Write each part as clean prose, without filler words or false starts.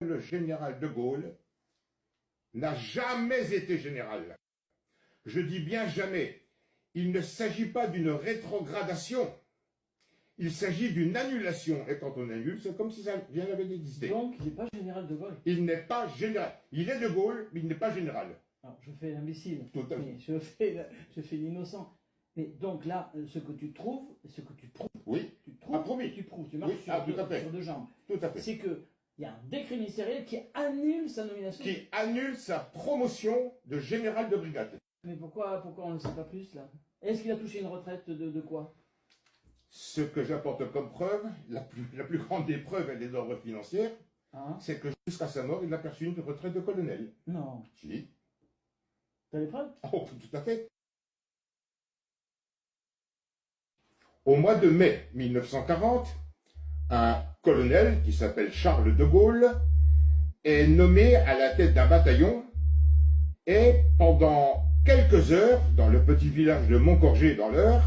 Le général de Gaulle n'a jamais été général. Je dis bien jamais. Il ne s'agit pas d'une rétrogradation. Il s'agit d'une annulation. Et quand on annule, c'est comme si ça vient d'exister. Donc, il n'est pas général de Gaulle. Il n'est pas général. Il est de Gaulle, mais il n'est pas général. Alors, je fais l'imbécile. Tout à fait. Je fais l'innocent. Mais donc là, ce que tu trouves, ce que tu prouves. Oui. Tu trouves, promis. tu prouves. Tu marches Oui. sur deux jambes. Tout à fait. C'est qu'il y a un décret ministériel qui annule sa nomination. Qui annule sa promotion de général de brigade. Mais pourquoi on ne sait pas plus là? Est-ce qu'il a touché une retraite de quoi? Ce que j'apporte comme preuve, la plus grande des preuves, elle est d'ordre financière, Hein? c'est que jusqu'à sa mort, il a perçu une retraite de colonel. Non. Si. T'as les preuves? Oh, tout à fait. Au mois de mai 1940, un colonel qui s'appelle Charles de Gaulle est nommé à la tête d'un bataillon et pendant quelques heures, dans le petit village de Montcorgé dans l'Eure,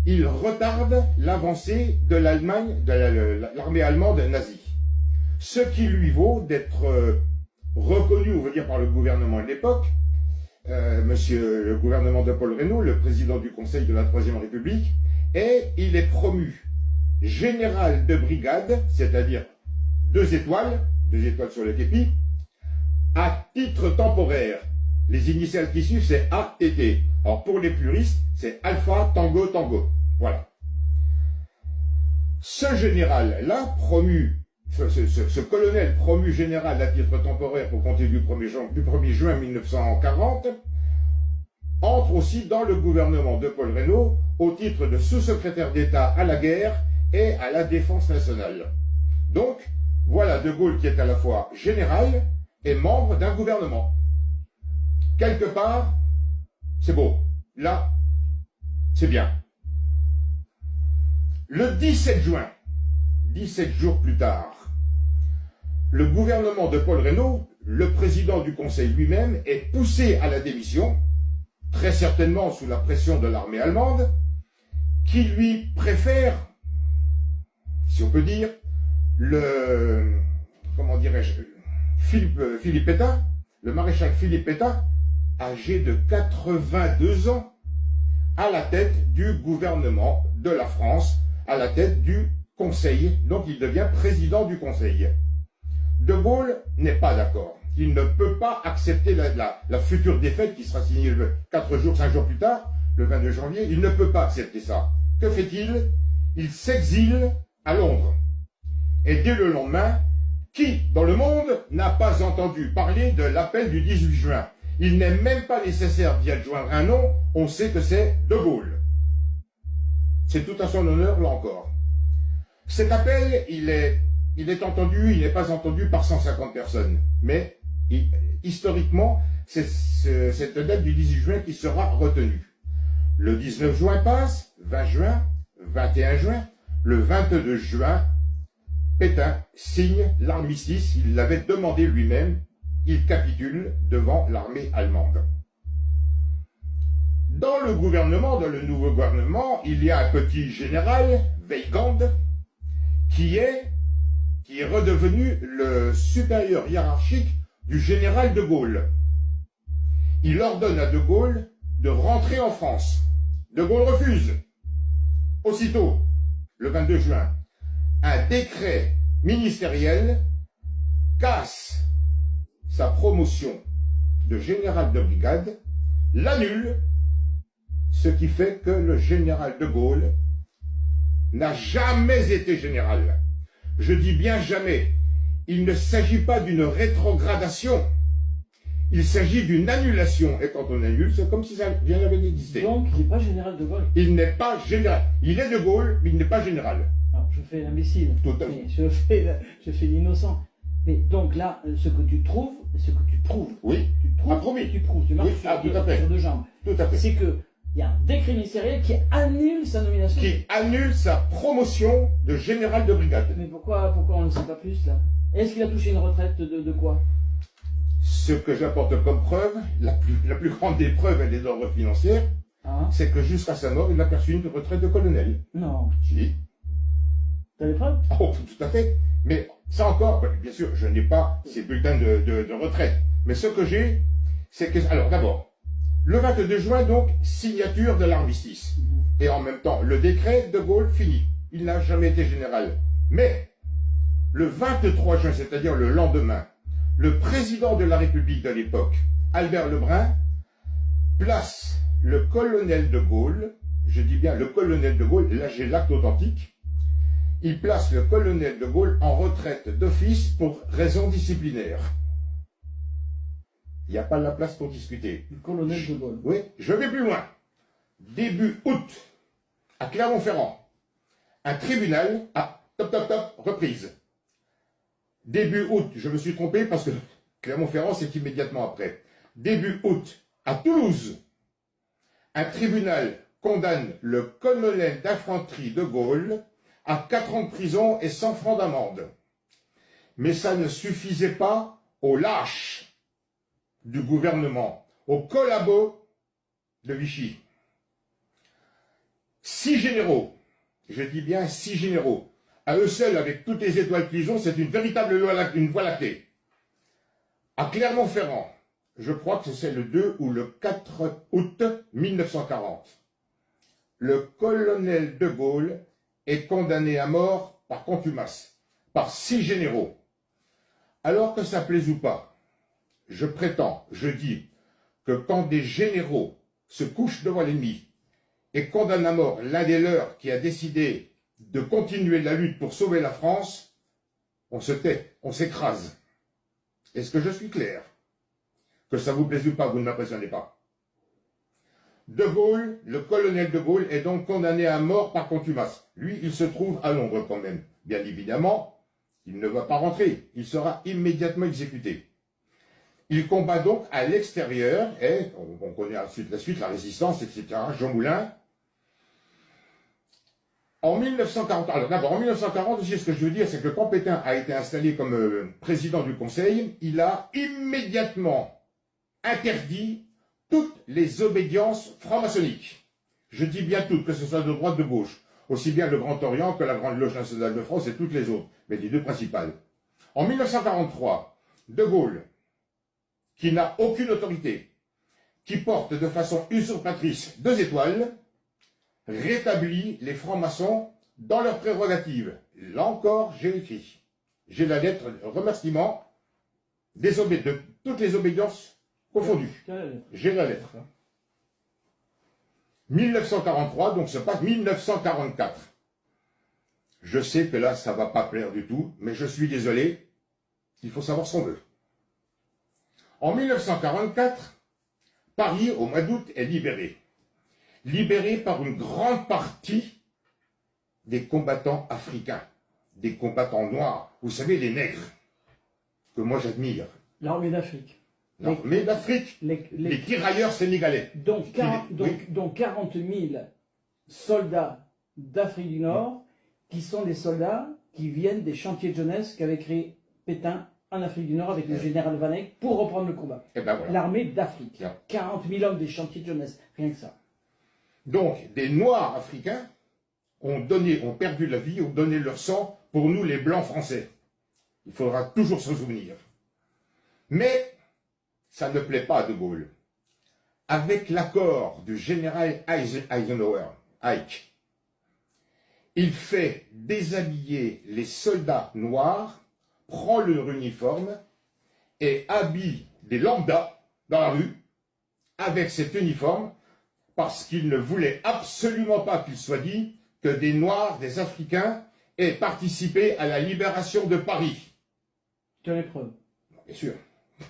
il retarde l'avancée de l'Allemagne, de l'armée allemande nazie. Ce qui lui vaut d'être reconnu, on va dire, par le gouvernement de l'époque, le gouvernement de Paul Reynaud, le président du Conseil de la Troisième République, et il est promu général de brigade, c'est-à-dire 2 étoiles sur le képi, à titre temporaire. Les initiales qui suivent, c'est ATT. Alors pour les puristes, c'est Alpha Tango Tango. Voilà. Ce général-là, promu, ce colonel promu général à titre temporaire pour compter du 1er juin 1940, entre aussi dans le gouvernement de Paul Reynaud au titre de sous-secrétaire d'État à la guerre et à la défense nationale. Donc, voilà De Gaulle qui est à la fois général et membre d'un gouvernement. Quelque part, c'est beau. Là, c'est bien. Le 17 juin, 17 jours plus tard, le gouvernement de Paul Reynaud, le président du Conseil lui-même, est poussé à la démission, très certainement sous la pression de l'armée allemande, qui lui préfère, si on peut dire, comment dirais-je, Philippe Pétain, le maréchal Philippe Pétain, âgé de 82 ans, à la tête du gouvernement de la France, à la tête du Conseil, donc il devient président du Conseil. De Gaulle n'est pas d'accord. Il ne peut pas accepter la future défaite qui sera signée 5 jours plus tard, le 22 janvier. Il ne peut pas accepter ça. Que fait-il? Il s'exile à Londres. Et dès le lendemain, qui dans le monde n'a pas entendu parler de l'appel du 18 juin? Il n'est même pas nécessaire d'y adjoindre un nom, on sait que c'est De Gaulle. C'est tout à son honneur, là encore. Cet appel, il est entendu, il n'est pas entendu par 150 personnes. Mais, historiquement, c'est cette date du 18 juin qui sera retenue. Le 19 juin passe, 20 juin, 21 juin, le 22 juin, Pétain signe l'armistice, il l'avait demandé lui-même, il capitule devant l'armée allemande. Dans le gouvernement, dans le nouveau gouvernement, il y a un petit général, Weygand, qui est redevenu le supérieur hiérarchique du général de Gaulle. Il ordonne à De Gaulle de rentrer en France. De Gaulle refuse. Aussitôt, le 22 juin, un décret ministériel casse sa promotion de général de brigade, l'annule, ce qui fait que le général de Gaulle n'a jamais été général. Je dis bien jamais. Il ne s'agit pas d'une rétrogradation. Il s'agit d'une annulation. Et quand on annule, c'est comme si ça vient d'exister. Donc, il n'est pas général de Gaulle. Il n'est pas général. Il est de Gaulle, mais il n'est pas général. Alors, je fais l'imbécile. Tout à fait. Je fais l'innocent. Mais donc là, ce que tu trouves, ce que tu prouves. Oui. Tu trouves, promis. tu prouves. Tu marches Oui, tout à fait. sur deux jambes. Tout à fait. C'est qu'il y a un décret ministériel qui annule sa nomination. Qui annule sa promotion de général de brigade. Mais pourquoi on ne sait pas plus là? Est-ce qu'il a touché une retraite de quoi? Ce que j'apporte comme preuve, la plus grande des preuves, elle est d'ordre financière, Hein? c'est que jusqu'à sa mort, il a perçu une retraite de colonel. Non. Si. T'as les preuves? Oh, tout à fait. Mais ça encore, bien sûr, je n'ai pas ces bulletins de retraite. Mais ce que j'ai, c'est que... Alors d'abord, le 22 juin, donc, signature de l'armistice. Et en même temps, le décret de Gaulle fini. Il n'a jamais été général. Mais, le 23 juin, c'est-à-dire le lendemain, le président de la République de l'époque, Albert Lebrun, place le colonel de Gaulle, je dis bien le colonel de Gaulle, là j'ai l'acte authentique, il place le colonel de Gaulle en retraite d'office pour raison disciplinaire. Il n'y a pas la place pour discuter. Le colonel de Gaulle. Oui, je vais plus loin. Début août, à Clermont-Ferrand, un tribunal, reprise. Début août, je me suis trompé parce que Clermont-Ferrand, c'est immédiatement après. Début août, à Toulouse, un tribunal condamne le colonel d'infanterie de Gaulle à 4 ans de prison et 100 francs d'amende. Mais ça ne suffisait pas aux lâches du gouvernement, aux collabos de Vichy. 6 généraux, je dis bien 6 généraux, à eux seuls, avec toutes les étoiles qu'ils ont, c'est une véritable voie lactée. À Clermont-Ferrand, je crois que c'est le 2 ou le 4 août 1940, le colonel de Gaulle est condamné à mort par contumace, par 6 généraux. Alors que ça plaise ou pas, je prétends, je dis, que quand des généraux se couchent devant l'ennemi et condamnent à mort l'un des leurs qui a décidé de continuer la lutte pour sauver la France, on se tait, on s'écrase. Est-ce que je suis clair? Que ça vous plaise ou pas, vous ne m'impressionnez pas. De Gaulle, le colonel de Gaulle, est donc condamné à mort par contumace. Lui, il se trouve à Londres quand même. Bien évidemment, il ne va pas rentrer. Il sera immédiatement exécuté. Il combat donc à l'extérieur, et on connaît ensuite la suite, la résistance, etc. Jean Moulin. En 1940, alors d'abord, en 1940, aussi, ce que je veux dire, c'est que quand Pétain a été installé comme président du Conseil, il a immédiatement interdit toutes les obédiences franc-maçonniques. Je dis bien toutes, que ce soit de droite, de gauche. Aussi bien le Grand Orient que la Grande Loge nationale de France et toutes les autres, mais les deux principales. En 1943, De Gaulle, qui n'a aucune autorité, qui porte de façon usurpatrice 2 étoiles, rétablit les francs-maçons dans leurs prérogatives. Là encore, j'ai écrit. J'ai la lettre de remerciement de toutes les obédiences confondues. J'ai la lettre. 1943, donc se passe 1944. Je sais que là, ça ne va pas plaire du tout, mais je suis désolé, il faut savoir ce qu'on veut. En 1944, Paris, au mois d'août, est libéré. Libéré par une grande partie des combattants africains, des combattants noirs, vous savez, les nègres, que moi j'admire. L'armée d'Afrique. L'armée d'Afrique, les tirailleurs sénégalais. Donc 40 000 soldats d'Afrique du Nord, qui sont des soldats qui viennent des chantiers de jeunesse qu'avait créé Pétain en Afrique du Nord avec le général Vanek pour reprendre le combat. Et ben voilà. L'armée d'Afrique. 40 000 hommes des chantiers de jeunesse, rien que ça. Donc, des Noirs africains ont perdu la vie, ont donné leur sang pour nous, les Blancs français. Il faudra toujours se souvenir. Mais, ça ne plaît pas à De Gaulle. Avec l'accord du général Eisenhower, Ike, il fait déshabiller les soldats noirs, prend leur uniforme et habille des lambdas dans la rue avec cet uniforme, parce qu'il ne voulait absolument pas qu'il soit dit que des Noirs, des Africains, aient participé à la libération de Paris. Tu as les preuves? Bien sûr,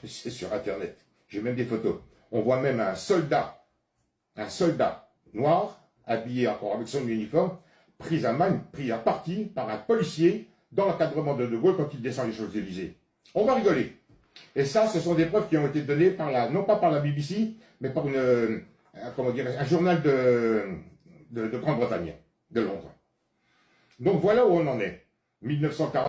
c'est sur Internet. J'ai même des photos. On voit même un soldat noir, habillé encore avec son uniforme, pris à partie par un policier dans l'encadrement de De Gaulle quand il descend les Champs-Élysées. On va rigoler. Et ça, ce sont des preuves qui ont été données par non pas par la BBC, mais par un journal de Grande-Bretagne, de Londres. Donc voilà où on en est. 1940.